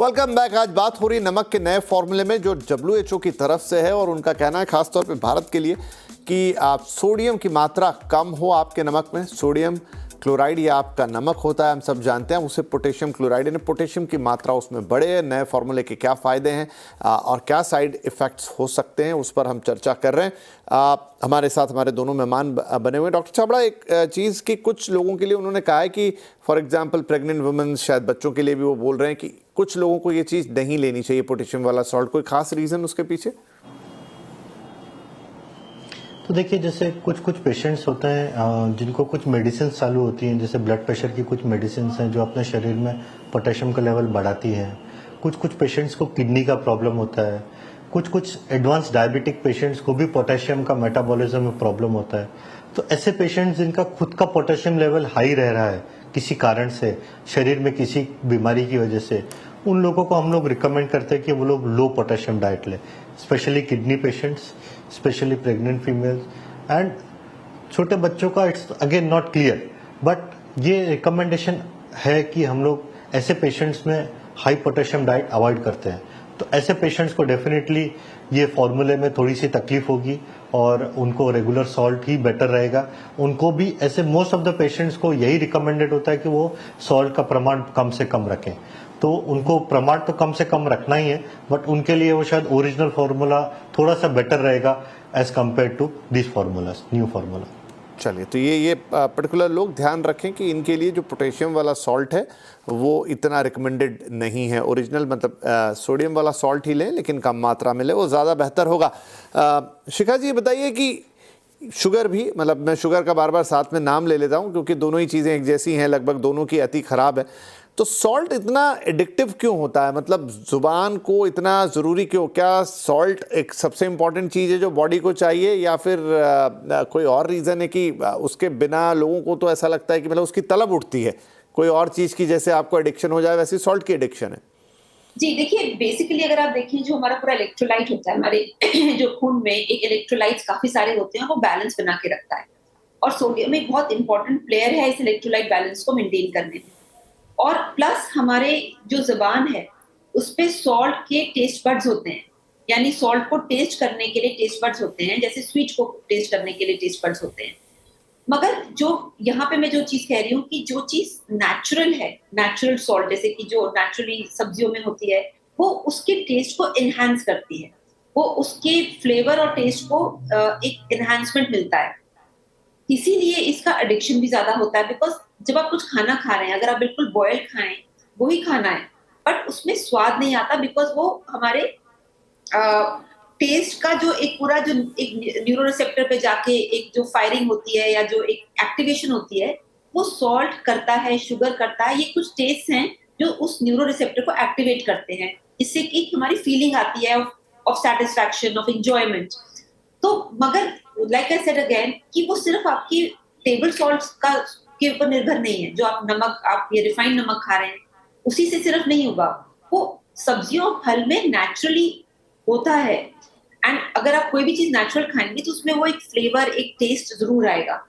Welcome back. आज बात हो रही नमक के नए फॉर्मूले में जो WHO की तरफ से है, और उनका कहना है खासतौर पे भारत के लिए कि आप सोडियम की मात्रा कम हो आपके नमक में। सोडियम क्लोराइड या आपका नमक होता है, हम सब जानते हैं, उसे पोटेशियम क्लोराइड, यानी पोटेशियम की मात्रा उसमें बढ़े। नए फॉर्मूले के क्या फ़ायदे हैं और क्या साइड इफ़ेक्ट्स हो सकते हैं, उस पर हम चर्चा कर रहे हैं। हमारे साथ हमारे दोनों मेहमान बने हुए। डॉक्टर छाबड़ा, एक चीज़ कि कुछ लोगों के लिए उन्होंने कहा है कि फॉर एग्जांपल प्रेग्नेंट वुमेन, शायद बच्चों के लिए भी वो बोल रहे हैं कि कुछ लोगों को ये चीज़ नहीं लेनी चाहिए, पोटेशियम वाला सॉल्ट। कोई खास रीज़न उसके पीछे? तो देखिए, जैसे कुछ पेशेंट्स होते हैं जिनको कुछ मेडिसिन चालू होती हैं, जैसे ब्लड प्रेशर की कुछ मेडिसिन हैं जो अपने शरीर में पोटेशियम का लेवल बढ़ाती हैं। कुछ पेशेंट्स को किडनी का प्रॉब्लम होता है। कुछ एडवांस डायबिटिक पेशेंट्स को भी पोटेशियम का मेटाबॉलिज्म में प्रॉब्लम होता है। तो ऐसे पेशेंट्स जिनका खुद का पोटेशियम लेवल हाई रह रहा है किसी कारण से, शरीर में किसी बीमारी की वजह से, उन लोगों को हम लोग रिकमेंड करते हैं कि वो लोग लो पोटेशियम डाइट लें, specially kidney patients, specially pregnant females and छोटे बच्चों का। It's again not clear, but ये रिकमेंडेशन है कि हम लोग ऐसे पेशेंट्स में हाई पोटेशियम डाइट अवॉइड करते हैं। तो ऐसे पेशेंट्स को डेफिनेटली ये फॉर्मूले में थोड़ी सी तकलीफ होगी और उनको रेगुलर सॉल्ट ही बेटर रहेगा। उनको भी ऐसे मोस्ट ऑफ द पेशेंट्स को यही रिकमेंडेड होता है कि वो सॉल्ट का प्रमाण कम से कम रखें। तो उनको प्रमाण तो कम से कम रखना ही है, बट उनके लिए वो शायद ओरिजिनल फार्मूला थोड़ा सा बेटर रहेगा as compare to this formula, new formula. चलिए, तो ये पर्टिकुलर लोग ध्यान रखें कि इनके लिए जो पोटेशियम वाला सॉल्ट है वो इतना रिकमेंडेड नहीं है। ओरिजिनल मतलब सोडियम वाला सॉल्ट ही लें, लेकिन कम मात्रा में लें, वो ज़्यादा बेहतर होगा। शिखा जी, बताइए कि शुगर भी, मतलब मैं शुगर का बार बार साथ में नाम ले लेता हूँ क्योंकि दोनों ही चीज़ें एक जैसी हैं, लगभग दोनों की अति ख़राब है। तो सॉल्ट इतना एडिक्टिव क्यों होता है? मतलब ज़ुबान को इतना ज़रूरी क्यों? क्या सॉल्ट एक सबसे इम्पॉर्टेंट चीज़ है जो बॉडी को चाहिए, या फिर कोई और रीज़न है कि उसके बिना लोगों को तो ऐसा लगता है कि मतलब उसकी तलब उठती है कोई और चीज़ की, जैसे आपको एडिक्शन हो जाए वैसे सॉल्ट की एडिक्शन है? जी देखिए, बेसिकली अगर आप देखें, जो हमारा पूरा इलेक्ट्रोलाइट होता है हमारे जो खून में, एक इलेक्ट्रोलाइट्स काफी सारे होते हैं, वो बैलेंस बना के रखता है। और सोडियम एक बहुत इंपॉर्टेंट प्लेयर है इस इलेक्ट्रोलाइट बैलेंस को मेंटेन करने में। और प्लस हमारे जो ज़ुबान है उस पे सॉल्ट के टेस्ट बड्स होते हैं, यानी सॉल्ट को टेस्ट करने के लिए टेस्ट बड्स होते हैं, जैसे स्वीट को टेस्ट करने के लिए टेस्ट बड्स होते हैं। मगर जो यहाँ पे मैं जो चीज कह रही हूँ कि जो चीज नेचुरल है, नेचुरल सॉल्ट जैसे कि जो नेचुरली सब्जियों में होती है, वो उसके टेस्ट को एनहांस करती है, वो उसके फ्लेवर और टेस्ट को एक एनहांसमेंट मिलता है। इसीलिए इसका एडिक्शन भी ज्यादा होता है, बिकॉज जब आप कुछ खाना खा रहे हैं, अगर आप बिल्कुल बॉयल खाएं, वही खाना है, बट उसमें स्वाद नहीं आता, बिकॉज वो हमारे टेस्ट का जो एक पूरा जो एक न्यूरो रिसेप्टर पे जाके एक जो फायरिंग होती है या जो एक एक्टिवेशन होती है, वो सॉल्ट करता है, शुगर करता है। ये कुछ टेस्ट हैं जो उस न्यूरो रिसेप्टर को एक्टिवेट करते हैं, इससे कि हमारी फीलिंग आती है ऑफ सेटिस्फैक्शन, ऑफ एंजॉयमेंट। तो मगर लाइक आई सेड अगेन कि वो सिर्फ आपकी टेबल सॉल्ट का के ऊपर निर्भर नहीं है। जो आप नमक, आप ये रिफाइंड नमक खा रहे हैं, उसी से सिर्फ नहीं होगा, वो सब्जियों और फल में नेचुरली होता है। एंड अगर आप कोई भी चीज नेचुरल खाएंगे तो उसमें वो एक फ्लेवर, एक टेस्ट जरूर आएगा।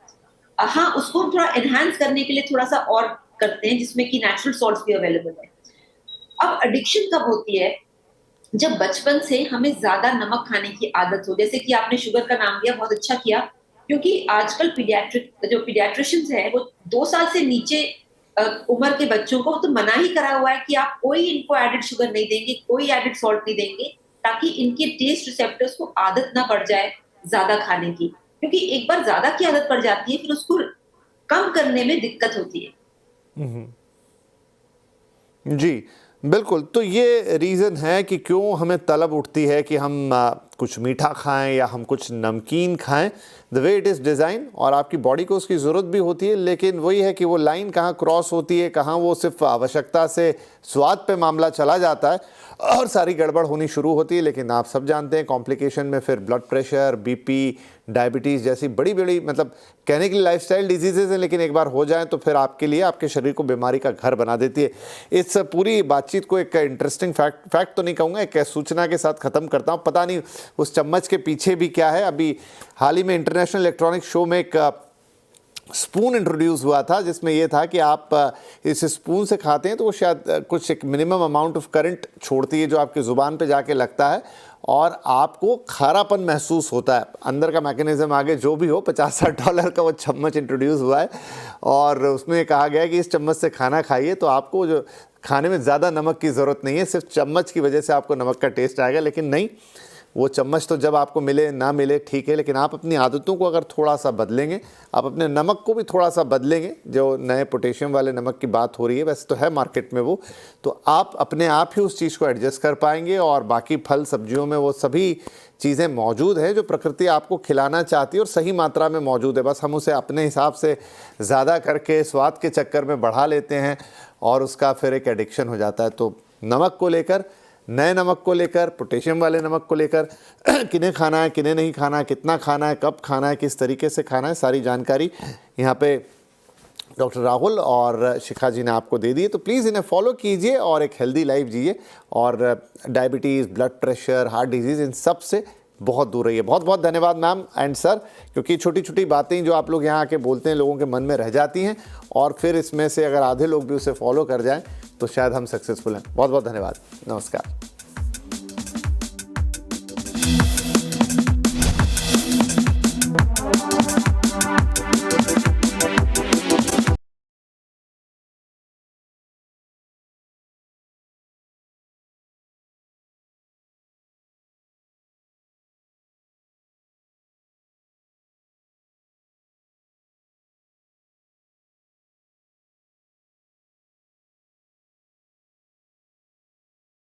हाँ, उसको थोड़ा एनहांस करने के लिए थोड़ा सा और करते हैं, जिसमें कि नेचुरल सॉल्ट्स भी अवेलेबल है। अब एडिक्शन कब होती है? जब बचपन से हमें ज्यादा नमक खाने की आदत हो। जैसे कि आपने शुगर का नाम लिया, बहुत अच्छा किया, क्योंकि आजकल पीडियाट्रिशियंस है, वो 2 साल से नीचे उम्र के बच्चों को तो मना ही करा हुआ है कि आप कोई इनको एडेड शुगर नहीं देंगे, कोई एडेड सॉल्ट नहीं देंगे, ताकि इनके टेस्ट रिसेप्टर्स को आदत ना पड़ जाए ज्यादा खाने की। क्योंकि एक बार ज्यादा की आदत पड़ जाती है, फिर उसको कम करने में दिक्कत होती है। जी बिल्कुल। तो ये रीज़न है कि क्यों हमें तलब उठती है कि हम कुछ मीठा खाएं या हम कुछ नमकीन खाएं, the way it is design, और आपकी बॉडी को उसकी ज़रूरत भी होती है। लेकिन वही है कि वो लाइन कहाँ क्रॉस होती है, कहाँ वो सिर्फ आवश्यकता से स्वाद पे मामला चला जाता है और सारी गड़बड़ होनी शुरू होती है। लेकिन आप सब जानते हैं कॉम्प्लिकेशन में फिर ब्लड प्रेशर, बीपी, डायबिटीज़ जैसी बड़ी बड़ी, मतलब कहने के लिए लाइफस्टाइल डिजीज़ेज़ हैं, लेकिन एक बार हो जाएं तो फिर आपके लिए, आपके शरीर को बीमारी का घर बना देती है। इस पूरी बातचीत को एक इंटरेस्टिंग फैक्ट तो नहीं कहूँगा, एक सूचना के साथ ख़त्म करता हूँ। पता नहीं उस चम्मच के पीछे भी क्या है। अभी हाल ही में इंटरनेशनल इलेक्ट्रॉनिक्स शो में एक स्पून इंट्रोड्यूस हुआ था, जिसमें ये था कि आप इस स्पून से खाते हैं तो वो शायद कुछ एक मिनिमम अमाउंट ऑफ करंट छोड़ती है जो आपकी ज़ुबान पे जाके लगता है और आपको खारापन महसूस होता है। अंदर का मैकेनिज्म आगे जो भी हो, $50-60 का वो चम्मच इंट्रोड्यूस हुआ है और उसमें कहा गया है कि इस चम्मच से खाना खाइए तो आपको जो खाने में ज़्यादा नमक की ज़रूरत नहीं है, सिर्फ चम्मच की वजह से आपको नमक का टेस्ट आएगा। लेकिन नहीं, वो चम्मच तो जब आपको मिले ना मिले ठीक है, लेकिन आप अपनी आदतों को अगर थोड़ा सा बदलेंगे, आप अपने नमक को भी थोड़ा सा बदलेंगे, जो नए पोटेशियम वाले नमक की बात हो रही है, वैसे तो है मार्केट में वो, तो आप अपने आप ही उस चीज़ को एडजस्ट कर पाएंगे। और बाकी फल सब्जियों में वो सभी चीज़ें मौजूद हैं जो प्रकृति आपको खिलाना चाहती है और सही मात्रा में मौजूद है। बस हम उसे अपने हिसाब से ज़्यादा करके स्वाद के चक्कर में बढ़ा लेते हैं और उसका फिर एक एडिक्शन हो जाता है। तो नमक को लेकर, नए नमक को लेकर, पोटेशियम वाले नमक को लेकर किन्हें खाना है, किन्हें नहीं खाना है, कितना खाना है, कब खाना है, किस तरीके से खाना है, सारी जानकारी यहाँ पे डॉक्टर राहुल और शिखा जी ने आपको दे दी है। तो प्लीज़ इन्हें फॉलो कीजिए और एक हेल्दी लाइफ जिए और diabetes, blood pressure, heart disease, इन सब से बहुत दूर रहिए। बहुत बहुत धन्यवाद मैम एंड सर, क्योंकि छोटी छोटी बातें जो आप लोग यहाँ आके बोलते हैं लोगों के मन में रह जाती हैं और फिर इसमें से अगर आधे लोग भी उसे फॉलो कर जाएं तो शायद हम सक्सेसफुल हैं। बहुत बहुत धन्यवाद, नमस्कार।